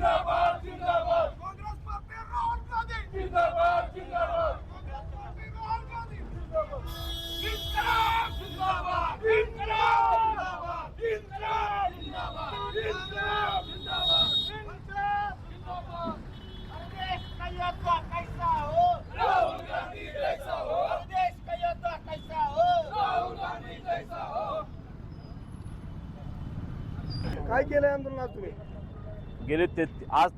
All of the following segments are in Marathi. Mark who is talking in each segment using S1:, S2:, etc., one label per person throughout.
S1: जिंदाबाद जिंदाबाद
S2: कांग्रेस पार्टी राहुल गांधी
S1: जिंदाबाद जिंदाबाद
S2: कांग्रेस पार्टी राहुल गांधी
S1: जिंदाबाद जिंदाबाद जिंदाबाद जिंदाबाद जिंदाबाद जिंदाबाद जिंदाबाद
S2: देश का योद्धा कैसा हो
S1: राहुल गांधी जैसा हो
S2: देश का योद्धा कैसा हो
S1: राहुल गांधी जैसा हो।
S2: काय केलंय आंदोलनात तुम्ही?
S3: गेले आज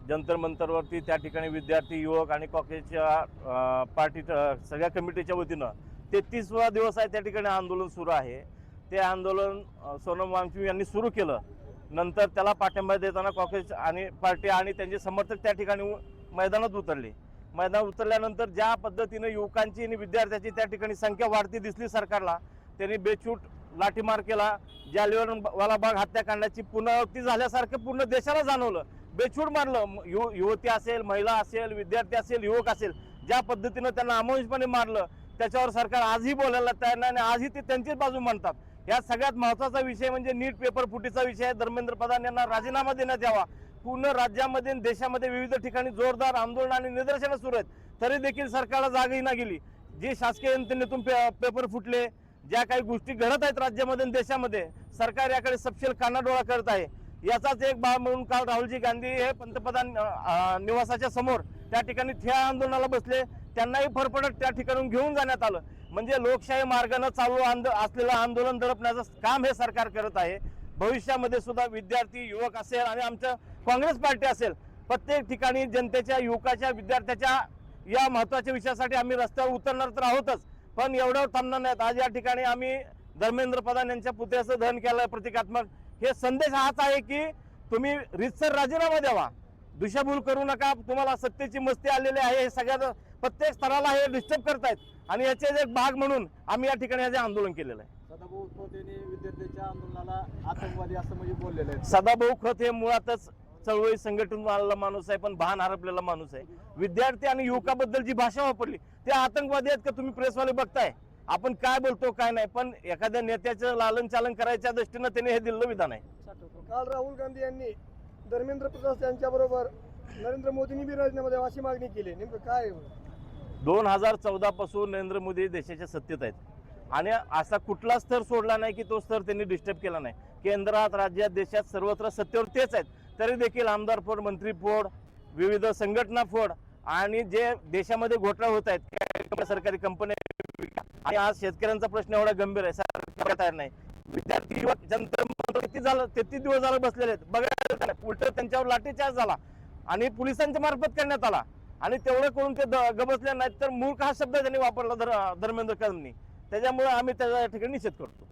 S3: जंतर मंतरवरती त्या ठिकाणी विद्यार्थी युवक आणि काँग्रेसच्या पार्टी सगळ्या कमिटीच्या वतीनं 33वा दिवस आहे त्या ठिकाणी आंदोलन सुरू आहे। ते आंदोलन सोनम वांगचुक यांनी सुरू केलं, नंतर त्याला पाठिंबा देताना काँग्रेस आणि पार्टी आणि त्यांचे समर्थक त्या ठिकाणी मैदानात उतरले। मैदानात उतरल्यानंतर ज्या पद्धतीने युवकांची आणि विद्यार्थ्यांची त्या ठिकाणी संख्या वाढती दिसली सरकारला, त्यांनी बेछूट लाठीमार केला। जालियनवाला बाग हत्याकांडाची पुनरावृत्ती झाल्यासारखं पूर्ण देशाला जाणवलं। बेछूट मारलं, युवती असेल, महिला असेल, विद्यार्थी असेल, युवक असेल, ज्या पद्धतीनं त्यांना अमानुषपणे मारलं त्याच्यावर सरकार आजही बोलायला तयार नाही आणि आजही ते त्यांचीच बाजू म्हणतात। या सगळ्यात महत्त्वाचा विषय म्हणजे नीट पेपर फुटीचा विषय। धर्मेंद्र प्रधान यांना राजीनामा देण्यात यावा। पूर्ण राज्यामध्ये देशामध्ये विविध ठिकाणी जोरदार आंदोलन आणि निदर्शनं सुरू आहेत, तरी देखील सरकारला जागही ना गेली। जे शासकीय यंत्रणेतून पेपर फुटले, ज्या काही गोष्टी घडत आहेत राज्यामध्ये आणि देशामध्ये, सरकार याकडे सपशेल कानाडोळा करत आहे। याचाच एक भाग म्हणून काल राहुलजी गांधी हे पंतप्रधान निवासाच्या समोर त्या ठिकाणी ठिय्या आंदोलनाला बसले। त्यांनाही फरफटत त्या ठिकाणून घेऊन जाण्यात आलं। म्हणजे लोकशाही मार्गाने चालू असलेलं आंदोलन दडपण्याचं काम हे सरकार करत आहे। भविष्यामध्ये सुद्धा विद्यार्थी युवक असेल आणि आमचं काँग्रेस पार्टी असेल, प्रत्येक ठिकाणी जनतेच्या, युवकाच्या, विद्यार्थ्याच्या या महत्त्वाच्या विषयासाठी आम्ही रस्त्यावर उतरणार तर आहोतच, पण एवढ्यावर थांबणार नाहीत। आज या ठिकाणी आम्ही धर्मेंद्र प्रधान यांच्या पुतळ्याचं दहन केलं प्रतिकात्मक। हे संदेश हाच आहे की तुम्ही रीतसर राजीनामा द्यावा, दिशाभूल करू नका। तुम्हाला सत्तेची मस्ती आलेली आहे, हे सगळ्या प्रत्येक स्तराला हे डिस्टर्ब करतायत आणि याचे एक भाग म्हणून आम्ही या ठिकाणी हे आंदोलन केलेलं आहे।
S4: सदाभाऊ खोत यांनी विद्यार्थ्यांच्या आंदोलनाला आतंकवादी असं म्हणजे बोललेलं आहे।
S3: सदाभाऊ खोत हे मुळातच चळवळी संघटन आलेला माणूस आहे, पण भान हरपलेला माणूस आहे। विद्यार्थी आणि युवकाबद्दल जी भाषा वापरली ते आतंकवादी आहेत का तुम्ही प्रेसवाले बघताय। आपण काय बोलतो काय नाही, पण एखाद्या नेत्याचं लालन चालन करायच्या दृष्टीनं त्यांनी हे दिलं विधान आहे।
S2: काल राहुल गांधी यांनी धर्मेंद्र प्रधान यांच्या बरोबर नरेंद्र मोदींनी बी राजीनामा द्यावा अशी मागणी केली। नेमकं काय?
S3: 2014 पासून नरेंद्र मोदी देशाच्या सत्तेत आहेत आणि असा कुठला स्तर सोडला नाही की तो स्तर त्यांनी डिस्टर्ब केला नाही। केंद्रात, राज्यात, देशात सर्वत्र सत्तेवर तेच आहेत, तरी देखील आमदार फोड, मंत्री फोड, विविध संघटना फोड आणि जे देशामध्ये घोटाळे होत आहेत सरकारी कंपन्या, आणि आज शेतकऱ्यांचा प्रश्न एवढा गंभीर आहे, सरकार तयार नाही। विद्यार्थी युवक जंतर किती झालं, 33 दिवस झालं बसलेले आहेत, बघायला उलट त्यांच्यावर लाठीचार्ज झाला आणि पोलिसांच्या मार्फत करण्यात आला आणि तेवढं करून ते गबसले नाहीत तर मूर्ख हा शब्द त्यांनी वापरला धर्मेंद्र प्रधानांनी। त्याच्यामुळे आम्ही त्या ठिकाणी निषेध करतो।